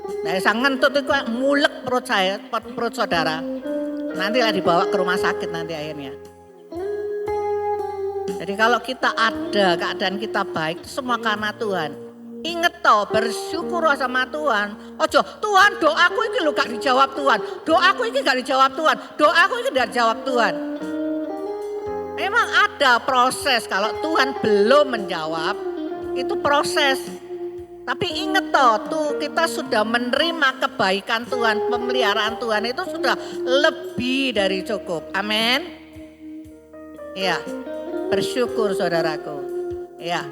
Tidak bisa ngentut itu mulek perut saya, perut saudara. Nanti lah dibawa ke rumah sakit nanti akhirnya. Jadi kalau kita ada keadaan kita baik, itu semua karena Tuhan. Ingat toh, bersyukur sama Tuhan. Ojo, Tuhan doaku ini lo gak dijawab Tuhan. Doaku ini gak dijawab Tuhan. Doaku ini gak dijawab Tuhan. Memang ada proses, kalau Tuhan belum menjawab, itu proses. Tapi ingat toh, tuh kita sudah menerima kebaikan Tuhan, pemeliharaan Tuhan itu sudah lebih dari cukup. Amin. Ya. Bersyukur saudaraku, ya.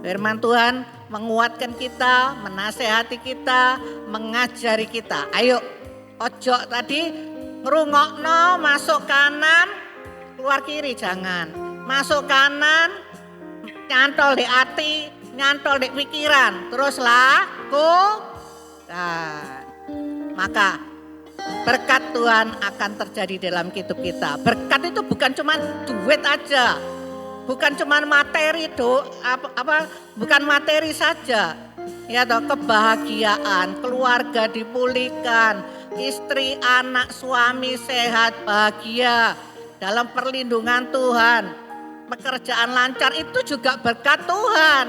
Firman Tuhan menguatkan kita, menasehati kita, mengajari kita. Ayo, ojo tadi ngerungokno masuk kanan, keluar kiri jangan. Masuk kanan, nyantol di hati, nyantol di pikiran, terus lakukan. Maka berkat Tuhan akan terjadi dalam hidup kita. Berkat itu bukan cuma duit aja, bukan cuma materi bukan materi saja. Ya toh, kebahagiaan, keluarga dipulihkan, istri, anak, suami sehat, bahagia dalam perlindungan Tuhan. Pekerjaan lancar itu juga berkat Tuhan.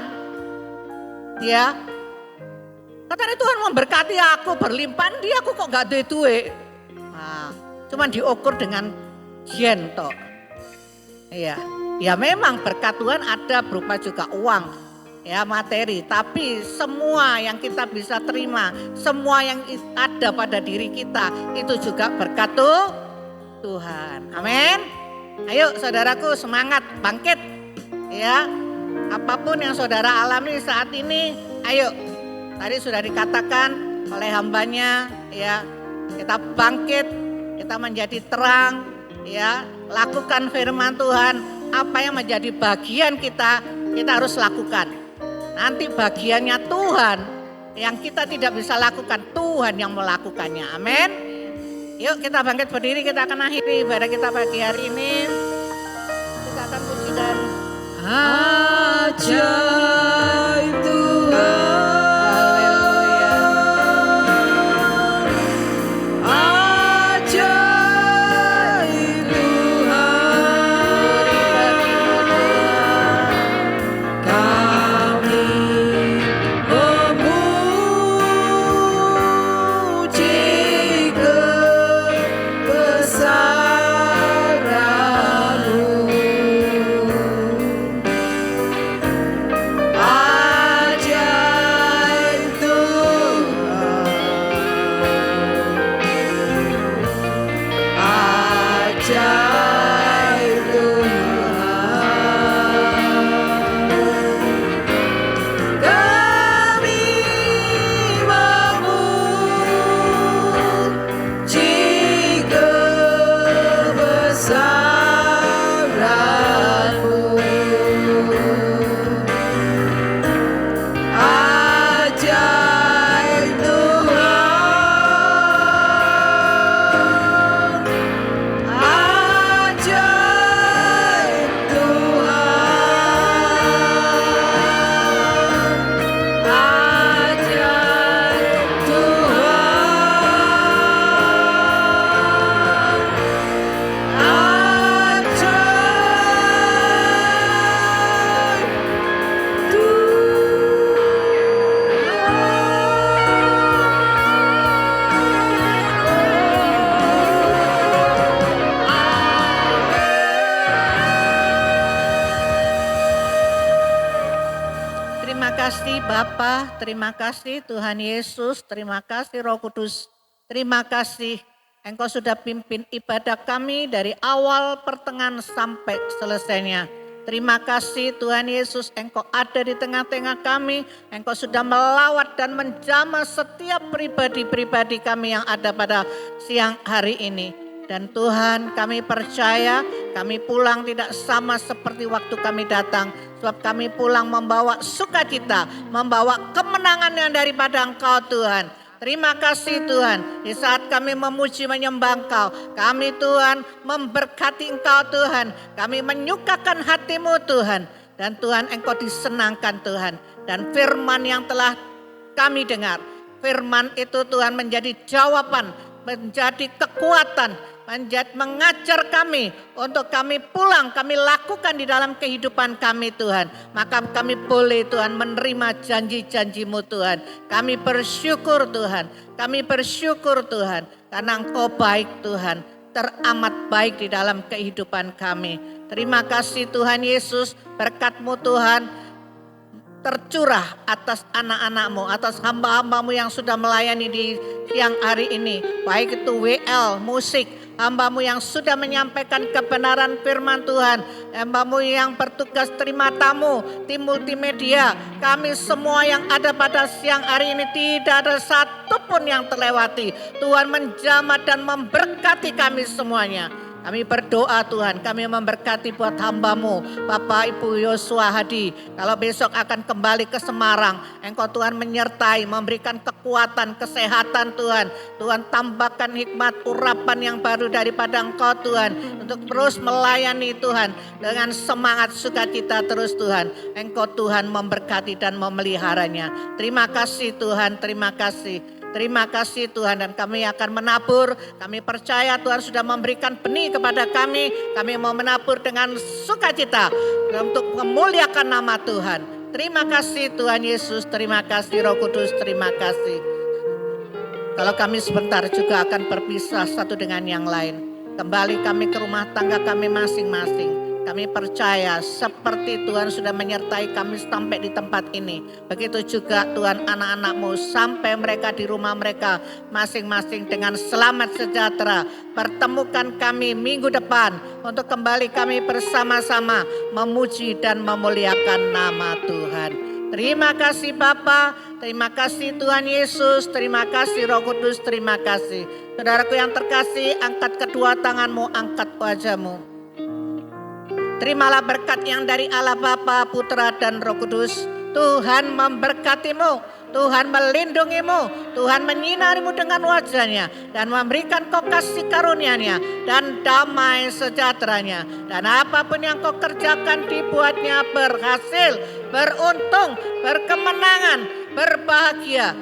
Ya. Katanya Tuhan memberkati aku berlimpah, dia aku kok gak ada duit. Nah, cuman diukur dengan yen toh. Iya. Ya memang berkat Tuhan ada berupa juga uang, ya materi. Tapi semua yang kita bisa terima, semua yang ada pada diri kita itu juga berkat Tuhan. Amin. Ayo saudaraku, semangat, bangkit. Ya, apapun yang saudara alami saat ini, ayo. Tadi sudah dikatakan oleh hambanya, ya, kita bangkit, kita menjadi terang, ya, lakukan firman Tuhan. Apa yang menjadi bagian kita harus lakukan. Nanti bagiannya Tuhan yang kita tidak bisa lakukan, Tuhan yang melakukannya. Amin. Yuk kita bangkit berdiri, kita akan akhiri ibadah kita pagi hari ini. Kita akan puji dan ajaib Tuhan. Bapa, terima kasih Tuhan Yesus, terima kasih Roh Kudus, terima kasih Engkau sudah pimpin ibadah kami dari awal pertengahan sampai selesainya. Terima kasih Tuhan Yesus, Engkau ada di tengah-tengah kami, Engkau sudah melawat dan menjamah setiap pribadi-pribadi kami yang ada pada siang hari ini. Dan Tuhan, kami percaya kami pulang tidak sama seperti waktu kami datang. Sebab kami pulang membawa sukacita, membawa kemenangan yang daripada Engkau Tuhan. Terima kasih Tuhan, di saat kami memuji menyembah Engkau, kami Tuhan memberkati Engkau Tuhan. Kami menyukakan hati-Mu Tuhan. Dan Tuhan, Engkau disenangkan Tuhan. Dan firman yang telah kami dengar, firman itu Tuhan menjadi jawaban, menjadi kekuatan, mengajar kami untuk kami pulang, kami lakukan di dalam kehidupan kami Tuhan. Maka kami boleh Tuhan menerima janji-janji-Mu Tuhan. Kami bersyukur Tuhan, kami bersyukur Tuhan. Karena Engkau baik Tuhan, teramat baik di dalam kehidupan kami. Terima kasih Tuhan Yesus, berkat-Mu Tuhan tercurah atas anak-anak-Mu, atas hamba-hamba-Mu yang sudah melayani di siang hari ini. Baik itu WL, musik, Hamba-Mu yang sudah menyampaikan kebenaran firman Tuhan. Hamba-Mu yang bertugas terima tamu, tim multimedia. Kami semua yang ada pada siang hari ini tidak ada satupun yang terlewati. Tuhan menjamah dan memberkati kami semuanya. Kami berdoa Tuhan, kami memberkati buat hamba-Mu, Bapak Ibu Yosua Hadi. Kalau besok akan kembali ke Semarang, Engkau Tuhan menyertai, memberikan kekuatan, kesehatan Tuhan. Tuhan tambahkan hikmat, urapan yang baru daripada Engkau Tuhan. Untuk terus melayani Tuhan, dengan semangat sukacita terus Tuhan. Engkau Tuhan memberkati dan memeliharanya. Terima kasih Tuhan, terima kasih. Terima kasih Tuhan, dan kami akan menabur. Kami percaya Tuhan sudah memberikan benih kepada kami. Kami mau menabur dengan sukacita untuk memuliakan nama Tuhan. Terima kasih Tuhan Yesus, terima kasih Roh Kudus, terima kasih. Kalau kami sebentar juga akan berpisah satu dengan yang lain. Kembali kami ke rumah tangga kami masing-masing. Kami percaya seperti Tuhan sudah menyertai kami sampai di tempat ini. Begitu juga Tuhan anak-anak-Mu sampai mereka di rumah mereka masing-masing dengan selamat sejahtera. Pertemukan kami minggu depan untuk kembali kami bersama-sama memuji dan memuliakan nama Tuhan. Terima kasih Bapa, terima kasih Tuhan Yesus, terima kasih Roh Kudus, terima kasih. Saudaraku yang terkasih, angkat kedua tanganmu, angkat wajahmu. Terimalah berkat yang dari Allah Bapa, Putra dan Roh Kudus. Tuhan memberkatimu, Tuhan melindungimu, Tuhan menyinarimu dengan wajahnya dan memberikan kau kasih karunia-Nya dan damai sejahteranya. Dan apapun yang kau kerjakan dibuatnya berhasil, beruntung, berkemenangan, berbahagia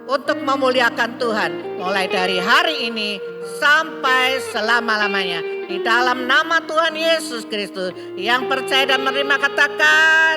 untuk memuliakan Tuhan. Mulai dari hari ini sampai selama-lamanya. Di dalam nama Tuhan Yesus Kristus yang percaya dan menerima katakan